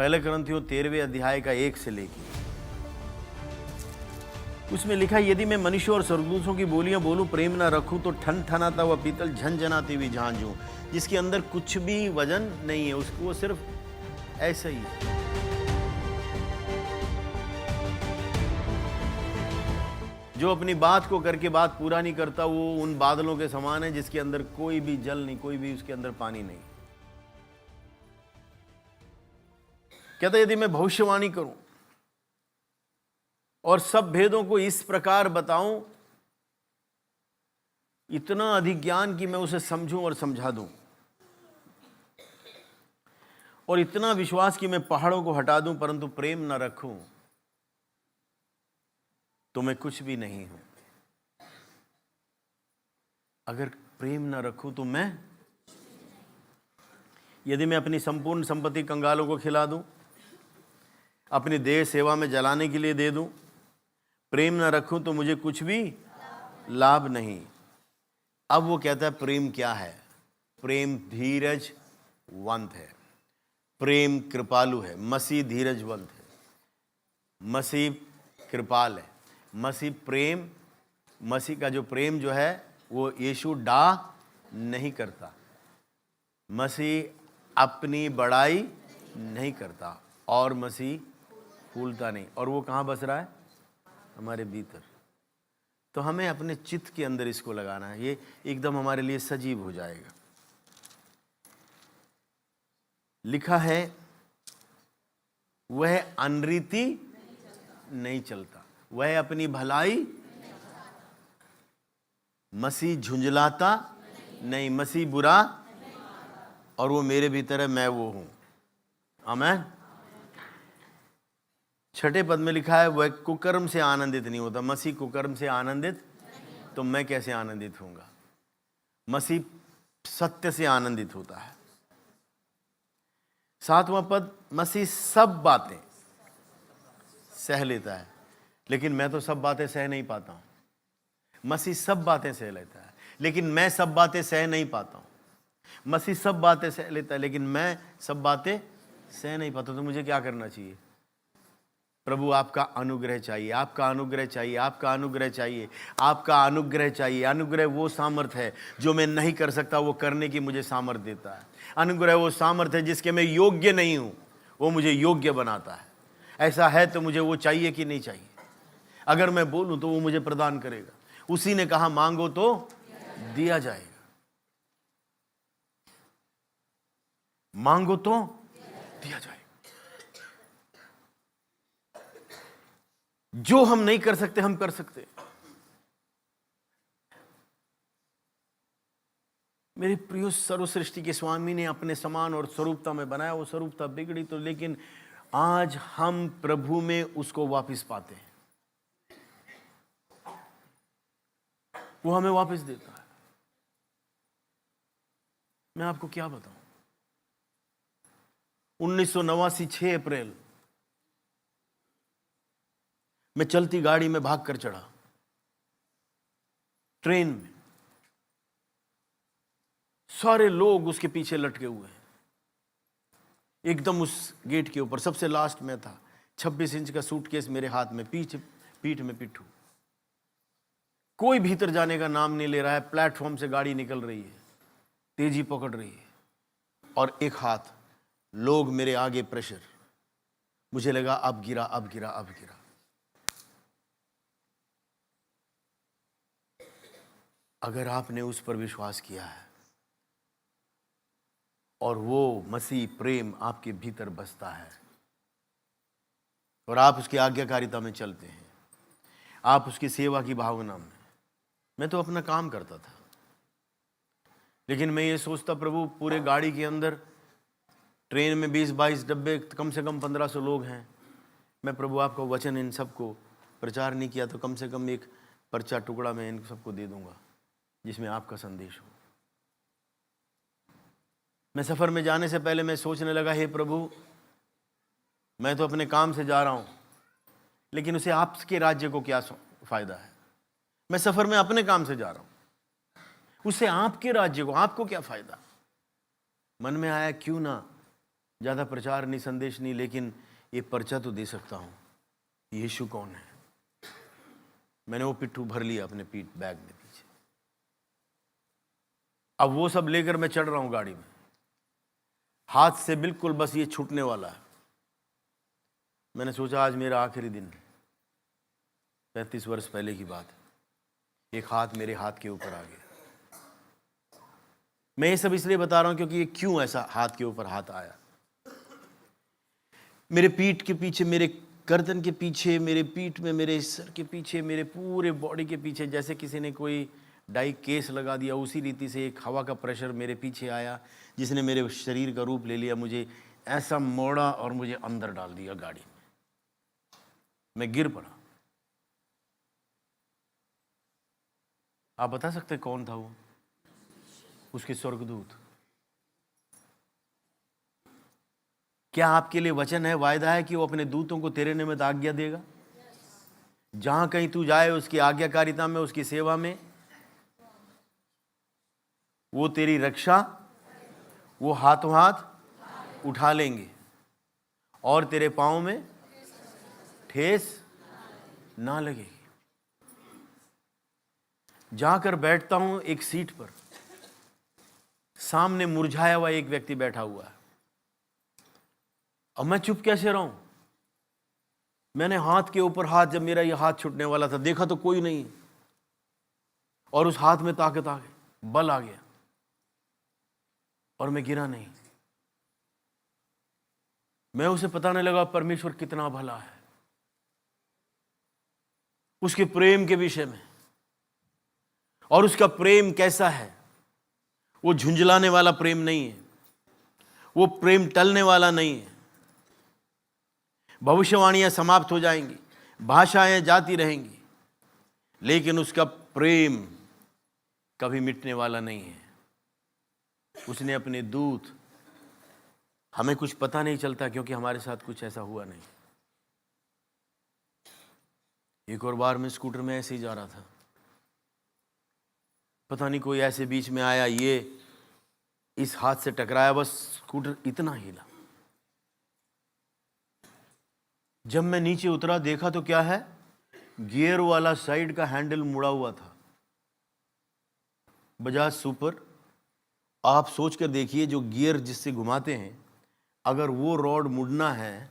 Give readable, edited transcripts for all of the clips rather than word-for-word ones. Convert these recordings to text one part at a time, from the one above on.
पहले कुरिन्थियों 13वें अध्याय का 1 से लेके उसमें लिखा है, यदि मैं मनुष्य और स्वर्गदूतों की बोलियां बोलूं, प्रेम ना रखूं तो ठन ठनाता हुआ पीतल झनझनाती हुई झांझूं, जिसके अंदर कुछ भी वजन नहीं है, उसको वो सिर्फ ऐसा ही है। जो अपनी बात को करके बात पूरा नहीं करता, वो उन बादलों के समान है जिसके अंदर कोई भी जल नहीं, कोई भी उसके अंदर पानी नहीं। कहता यदि मैं भविष्यवाणी करूं और सब भेदों को इस प्रकार बताऊं, इतना अधिक ज्ञान कि मैं उसे समझूं और समझा दूं, और इतना विश्वास कि मैं पहाड़ों को हटा दूं, परंतु प्रेम न रखूं तो मैं कुछ भी नहीं हूं। अगर प्रेम न रखूं तो मैं, यदि मैं अपनी संपूर्ण संपत्ति कंगालों को खिला दूं, अपनी देह सेवा में जलाने के लिए दे दूं, प्रेम न रखूं तो मुझे कुछ भी लाभ नहीं। अब वो कहता है प्रेम क्या है? प्रेम धीरजवंत है, प्रेम कृपालु है। मसीह धीरजवंत है, मसीह कृपाल है, मसीह प्रेम, मसीह का जो प्रेम जो है वो यीशु नहीं करता, मसीह अपनी बड़ाई नहीं करता, और मसीह फूलता नहीं। और वो कहाँ बस रहा है? हमारे भीतर। तो हमें अपने चित्त के अंदर इसको लगाना है, ये एकदम हमारे लिए सजीव हो जाएगा। लिखा है वह अनरीति नहीं चलता, वह अपनी भलाई, मसीह झुंझलाता नहीं, मसीह बुरा, और वो मेरे भीतर है, मैं वो हूं। आमीन। 6 पद में लिखा है वह कुकर्म से आनंदित नहीं होता। मसीह कुकर्म से आनंदित, तो मैं कैसे आनंदित होऊंगा? मसीह सत्य से आनंदित होता है। 7वां पद, मसीह सब बातें सह लेता है, लेकिन मैं तो सब बातें सह नहीं पाता हूं। मसीह सब बातें सह लेता है, लेकिन मैं सब बातें सह नहीं पाता हूं। मसीह सब बातें सह लेता है, लेकिन मैं सब बातें सह नहीं पाता। तो मुझे क्या करना चाहिए? प्रभु आपका अनुग्रह चाहिए, आपका अनुग्रह चाहिए, आपका अनुग्रह चाहिए, आपका अनुग्रह चाहिए। अनुग्रह वो सामर्थ्य है जो मैं नहीं कर सकता, वो करने की मुझे सामर्थ्य देता है। अनुग्रह वो सामर्थ्य है जिसके मैं योग्य नहीं हूं, वो मुझे योग्य बनाता है। ऐसा है तो मुझे वो चाहिए कि नहीं चाहिए? अगर मैं बोलूं तो वो मुझे प्रदान करेगा। उसी ने कहा मांगो तो दिया जाएगा, मांगो तो दिया जाएगा। जो हम नहीं कर सकते हम कर सकते। मेरे प्रिय, सर्वसृष्टि के स्वामी ने अपने समान और स्वरूपता में बनाया, वो स्वरूपता बिगड़ी तो, लेकिन आज हम प्रभु में उसको वापस पाते हैं, वो हमें वापस देता है। मैं आपको क्या बताऊं, 1989 6 अप्रैल मैं चलती गाड़ी में भाग कर चढ़ा, ट्रेन में सारे लोग उसके पीछे लटके हुए हैं। एकदम उस गेट के ऊपर सबसे लास्ट में था। 26 इंच का सूटकेस मेरे हाथ में, पीठ में पिट्ठू। कोई भीतर जाने का नाम नहीं ले रहा है। प्लेटफॉर्म से गाड़ी निकल रही है, तेजी पकड़ रही है, और एक हाथ, लोग मेरे आगे, प्रेशर। मुझे लगा अब गिरा, अब गिरा, अब गिरा। अगर आपने उस पर विश्वास किया है और वो मसीह प्रेम आपके भीतर बसता है और आप उसकी आज्ञाकारिता में चलते हैं, आप उसकी सेवा की भावना में। मैं तो अपना काम करता था, लेकिन मैं ये सोचता, प्रभु पूरे गाड़ी के अंदर, ट्रेन में 20-22 डब्बे, कम से कम 1500 लोग हैं। मैं प्रभु आपका वचन इन सबको प्रचार नहीं किया तो कम से कम एक पर्चा टुकड़ा मैं इन सबको दे दूंगा जिसमें आपका संदेश हो। मैं सफर में जाने से पहले मैं सोचने लगा, हे प्रभु मैं तो अपने काम से जा रहा हूं, लेकिन उसे आपके राज्य को क्या फायदा है? मैं सफर में अपने काम से जा रहा हूं, उससे आपके राज्य को, आपको क्या फायदा? मन में आया क्यों ना ज़्यादा प्रचार नहीं, संदेश नहीं, लेकिन ये पर्चा तो दे सकता हूँ, यीशु कौन है। मैंने वो पिट्ठू भर लिया अपने पीठ बैग में पीछे। अब वो सब लेकर मैं चढ़ रहा हूँ गाड़ी में, हाथ से बिल्कुल बस ये छूटने वाला है। मैंने सोचा आज मेरा आखिरी दिन है। 35 वर्ष पहले की बात है। एक हाथ मेरे हाथ के ऊपर आ गया। मैं ये सब इसलिए बता रहा हूं क्योंकि ये क्यों ऐसा हाथ के ऊपर हाथ आया। मेरे पीठ के पीछे, मेरे गर्दन के पीछे, मेरे पीठ में, मेरे सर के पीछे, मेरे पूरे बॉडी के पीछे जैसे किसी ने कोई डाई केस लगा दिया, उसी रीति से एक हवा का प्रेशर मेरे पीछे आया, जिसने मेरे शरीर का रूप ले लिया, मुझे ऐसा मोड़ा और मुझे अंदर डाल दिया गाड़ी में। मैं गिर पड़ा। आप बता सकते कौन था वो? उसके स्वर्गदूत। क्या आपके लिए वचन है, वायदा है कि वो अपने दूतों को तेरे निमित्त आज्ञा देगा? जहां कहीं तू जाए उसकी आज्ञाकारिता में, उसकी सेवा में, वो तेरी रक्षा, वो हाथों हाथ उठा लेंगे और तेरे पांव में ठेस ना लगेगी। जाकर बैठता हूं एक सीट पर, सामने मुरझाया हुआ एक व्यक्ति बैठा हुआ है। अब मैं चुप कैसे रहूं? मैंने हाथ के ऊपर हाथ, जब मेरा ये हाथ छूटने वाला था, देखा तो कोई नहीं, और उस हाथ में ताकत आ गई, बल आ गया, और मैं गिरा नहीं। मैं उसे बताने लगा परमेश्वर कितना भला है, उसके प्रेम के विषय में, और उसका प्रेम कैसा है। वो झुंझलाने वाला प्रेम नहीं है, वो प्रेम टलने वाला नहीं है। भविष्यवाणियां समाप्त हो जाएंगी, भाषाएं जाती रहेंगी, लेकिन उसका प्रेम कभी मिटने वाला नहीं है। उसने अपने दूत, हमें कुछ पता नहीं चलता क्योंकि हमारे साथ कुछ ऐसा हुआ नहीं। एक और बार मैं स्कूटर में ऐसे ही जा रहा था, पता नहीं कोई ऐसे बीच में आया, ये इस हाथ से टकराया, बस स्कूटर इतना हिला। जब मैं नीचे उतरा, देखा तो क्या है, गियर वाला साइड का हैंडल मुड़ा हुआ था। बजाज सुपर, आप सोच कर देखिए, जो गियर जिससे घुमाते हैं, अगर वो रॉड मुड़ना है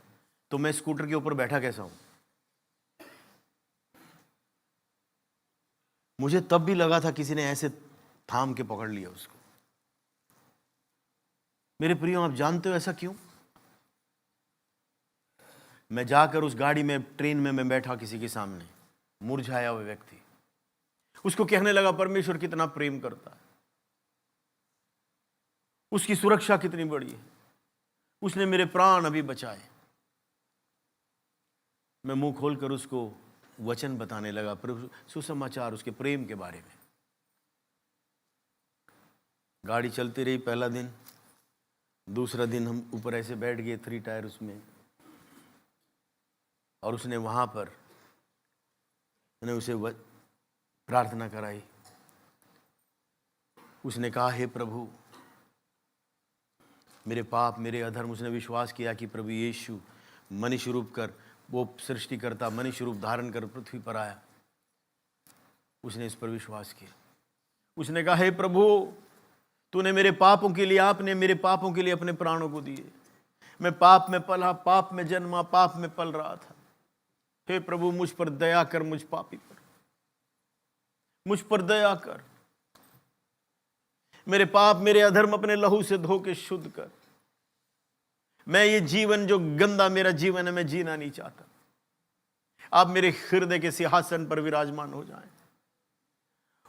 तो मैं स्कूटर के ऊपर बैठा कैसा हूं? मुझे तब भी लगा था किसी ने ऐसे थाम के पकड़ लिया उसको। मेरे प्रियो, आप जानते हो ऐसा क्यों? मैं जाकर उस गाड़ी में, ट्रेन में मैं बैठा किसी के सामने, मुरझाया हुआ व्यक्ति, उसको कहने लगा परमेश्वर कितना प्रेम करता है, उसकी सुरक्षा कितनी बड़ी है, उसने मेरे प्राण अभी बचाए। मैं मुंह खोलकर उसको वचन बताने लगा, सुसमाचार, उसके प्रेम के बारे में। गाड़ी चलती रही। पहला दिन, दूसरा दिन हम ऊपर ऐसे बैठ गए 3 टायर उसमें, और उसने वहां पर, मैंने उसे प्रार्थना कराई। उसने कहा, हे प्रभु, मेरे पाप, मेरे अधर्म, उसने विश्वास किया कि प्रभु यीशु मनुष्य रूप कर, वो सृष्टिकर्ता मनुष्य रूप धारण कर पृथ्वी पर आया। उसने इस पर विश्वास किया। उसने कहा, हे प्रभु, तूने मेरे पापों के लिए, आपने मेरे पापों के लिए अपने प्राणों को दिए। मैं पाप में पला, पाप में जन्मा, पाप में पल रहा था। हे प्रभु, मुझ पर दया कर, मुझ पापी पर, मुझ पर दया कर। मेरे पाप, मेरे अधर्म अपने लहू से धो के शुद्ध कर। मैं ये जीवन जो गंदा मेरा जीवन है, मैं जीना नहीं चाहता। आप मेरे हृदय के सिंहासन पर विराजमान हो जाएं।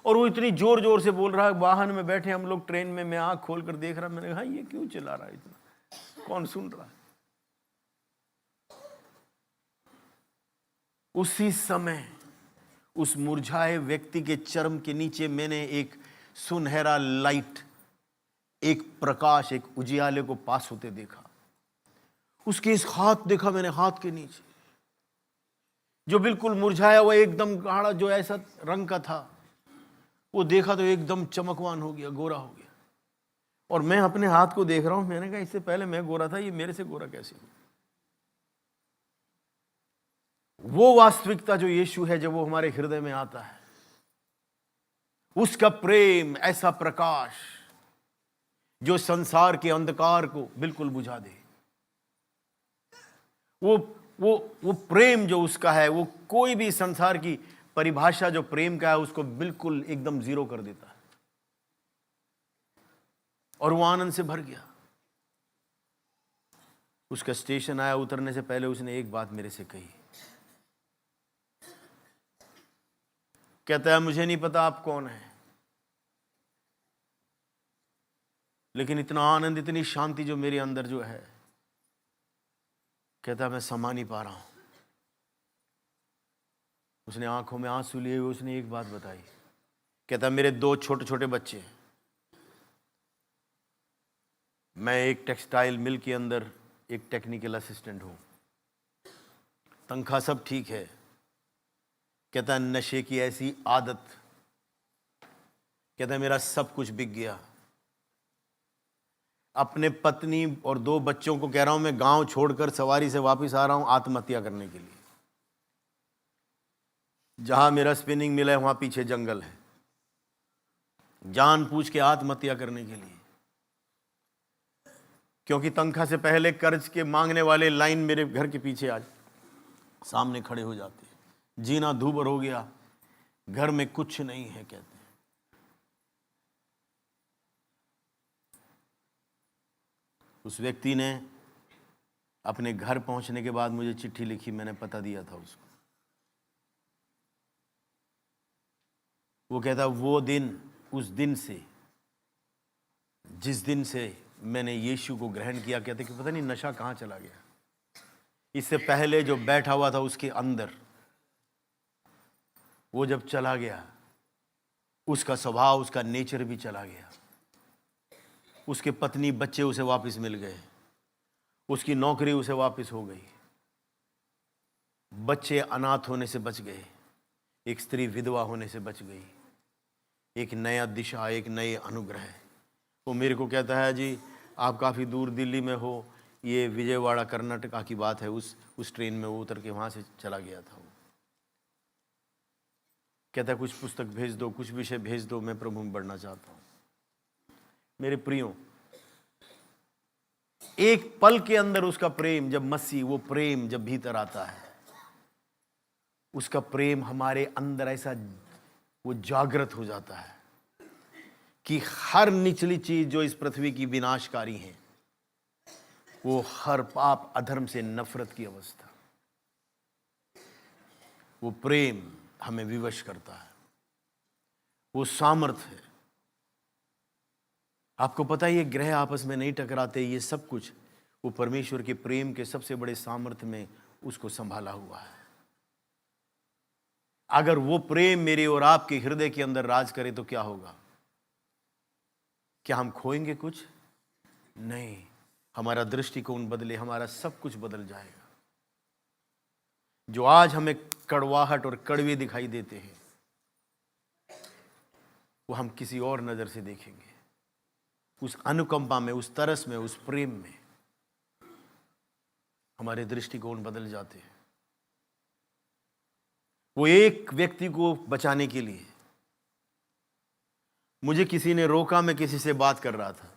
और वो इतनी जोर जोर से बोल रहा है। वाहन में बैठे हम लोग, ट्रेन में, मैं आंख खोल कर देख रहा। मैंने कहा, ये क्यों चिल्ला रहा है इतना, कौन सुन रहा है? उसी समय उस मुरझाए व्यक्ति के चर्म के नीचे मैंने एक सुनहरा लाइट, एक प्रकाश, एक उजियाले को पास होते देखा। उसके इस हाथ देखा मैंने, हाथ के नीचे जो बिल्कुल मुरझाया हुआ, एकदम गाढ़ा जो ऐसा रंग का था, वो देखा तो एकदम चमकवान हो गया, गोरा हो गया। और मैं अपने हाथ को देख रहा हूं, मैंने कहा इससे पहले मैं गोरा था, ये मेरे से गोरा कैसे हुआ। वो वास्तविकता जो यीशु है, जब वो हमारे हृदय में आता है, उसका प्रेम ऐसा प्रकाश जो संसार के अंधकार को बिल्कुल बुझा दे। वो प्रेम जो उसका है, वो कोई भी संसार की परिभाषा जो प्रेम का है उसको बिल्कुल एकदम जीरो कर देता है। और वो आनंद से भर गया। उसका स्टेशन आया, उतरने से पहले उसने एक बात मेरे से कही। कहता है मुझे नहीं पता आप कौन हैं, लेकिन इतना आनंद, इतनी शांति जो मेरे अंदर जो है, कहता है मैं समा नहीं पा रहा हूं। उसने आंखों में आंसू लिए हुए उसने एक बात बताई। कहता मेरे 2 छोटे छोटे बच्चे हैं, मैं एक टेक्सटाइल मिल के अंदर एक टेक्निकल असिस्टेंट हूं, तनख्वाह सब ठीक है। कहता है नशे की ऐसी आदत, कहता है मेरा सब कुछ बिक गया। अपने पत्नी और 2 बच्चों को कह रहा हूं मैं गांव छोड़कर सवारी से वापस आ रहा हूं आत्महत्या करने के लिए। जहां मेरा स्पिनिंग मिल है वहां पीछे जंगल है, जान पूछ के आत्महत्या करने के लिए। क्योंकि तनख्वाह से पहले कर्ज के मांगने वाले लाइन मेरे घर के पीछे आज सामने खड़े हो जाते हैं। जीना दूभर हो गया, घर में कुछ नहीं है कहते हैं। उस व्यक्ति ने अपने घर पहुंचने के बाद मुझे चिट्ठी लिखी, मैंने पता दिया था उसको। वो कहता वो दिन, उस दिन से, जिस दिन से मैंने यीशु को ग्रहण किया, कहते कि पता नहीं नशा कहां चला गया। इससे पहले जो बैठा हुआ था उसके अंदर, वो जब चला गया, उसका स्वभाव, उसका नेचर भी चला गया। उसके पत्नी बच्चे उसे वापस मिल गए, उसकी नौकरी उसे वापस हो गई, बच्चे अनाथ होने से बच गए, एक स्त्री विधवा होने से बच गई, एक नया दिशा, एक नए अनुग्रह। वो मेरे को कहता है जी आप काफ़ी दूर दिल्ली में हो, ये विजयवाड़ा कर्नाटका की बात है। उस ट्रेन में वो उतर के वहाँ से चला गया था। वो कहता है कुछ पुस्तक भेज दो, कुछ विषय भेज दो, मैं प्रभु में बढ़ना चाहता हूँ। मेरे प्रियो, एक पल के अंदर उसका प्रेम, जब मसीह, वो प्रेम जब भीतर आता है, उसका प्रेम हमारे अंदर ऐसा वो जागृत हो जाता है कि हर निचली चीज जो इस पृथ्वी की विनाशकारी है, वो हर पाप अधर्म से नफरत की अवस्था, वो प्रेम हमें विवश करता है। वो सामर्थ्य है। आपको पता है ये ग्रह आपस में नहीं टकराते, ये सब कुछ वो परमेश्वर के प्रेम के सबसे बड़े सामर्थ्य में उसको संभाला हुआ है। अगर वो प्रेम मेरे और आपके हृदय के अंदर राज करे तो क्या होगा? क्या हम खोएंगे कुछ? नहीं, हमारा दृष्टिकोण बदले, हमारा सब कुछ बदल जाएगा। जो आज हमें कड़वाहट और कड़वे दिखाई देते हैं, वो हम किसी और नजर से देखेंगे। उस अनुकंपा में, उस तरस में, उस प्रेम में हमारे दृष्टिकोण बदल जाते हैं। वो एक व्यक्ति को बचाने के लिए, मुझे किसी ने रोका, मैं किसी से बात कर रहा था,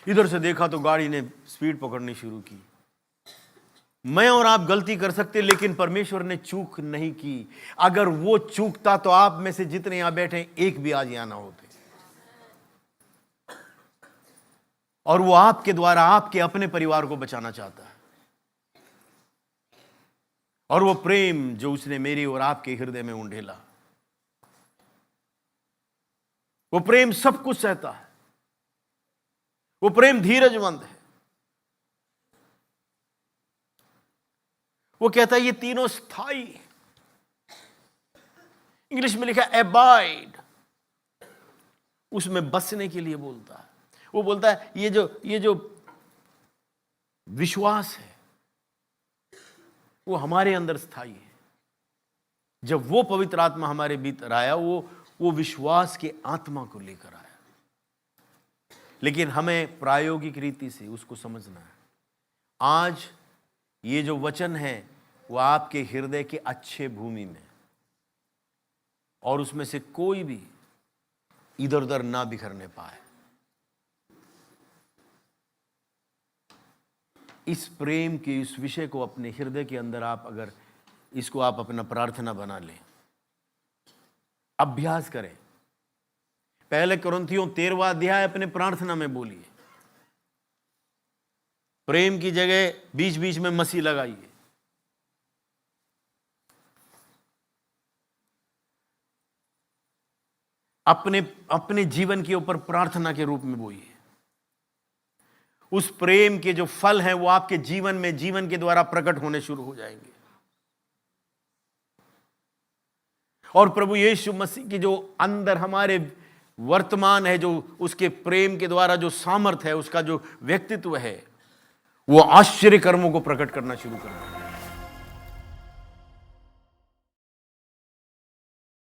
इधर से देखा तो गाड़ी ने स्पीड पकड़नी शुरू की। मैं और आप गलती कर सकते, लेकिन परमेश्वर ने चूक नहीं की। अगर वो चूकता तो आप में से जितने यहां बैठे एक भी आज यहां ना होते। और वो आपके द्वारा आपके अपने परिवार को बचाना चाहता है। और वो प्रेम जो उसने मेरी और आपके हृदय में उंडेला, वो प्रेम सब कुछ सहता है। वो प्रेम धीरजमंद है। वो कहता है ये तीनों स्थायी, इंग्लिश में लिखा एबाइड, उसमें बसने के लिए बोलता है। वो बोलता है ये जो विश्वास है वो हमारे अंदर स्थायी है। जब वो पवित्र आत्मा हमारे भीतर आया, वो विश्वास के आत्मा को लेकर आया। लेकिन हमें प्रायोगिक रीति से उसको समझना है। आज ये जो वचन है वो आपके हृदय के अच्छे भूमि में, और उसमें से कोई भी इधर उधर ना बिखरने पाए। इस प्रेम के इस विषय को अपने हृदय के अंदर आप अगर इसको आप अपना प्रार्थना बना लें, अभ्यास करें। पहले कुरिन्थियों 13वां अध्याय अपने प्रार्थना में बोलिए। प्रेम की जगह बीच बीच में मसीह लगाइए। अपने जीवन के ऊपर प्रार्थना के रूप में बोइए। उस प्रेम के जो फल हैं वो आपके जीवन में जीवन के द्वारा प्रकट होने शुरू हो जाएंगे। और प्रभु यीशु मसीह की जो अंदर हमारे वर्तमान है, जो उसके प्रेम के द्वारा जो सामर्थ है, उसका जो व्यक्तित्व है, वो आश्चर्य कर्मों को प्रकट करना शुरू कर देगा।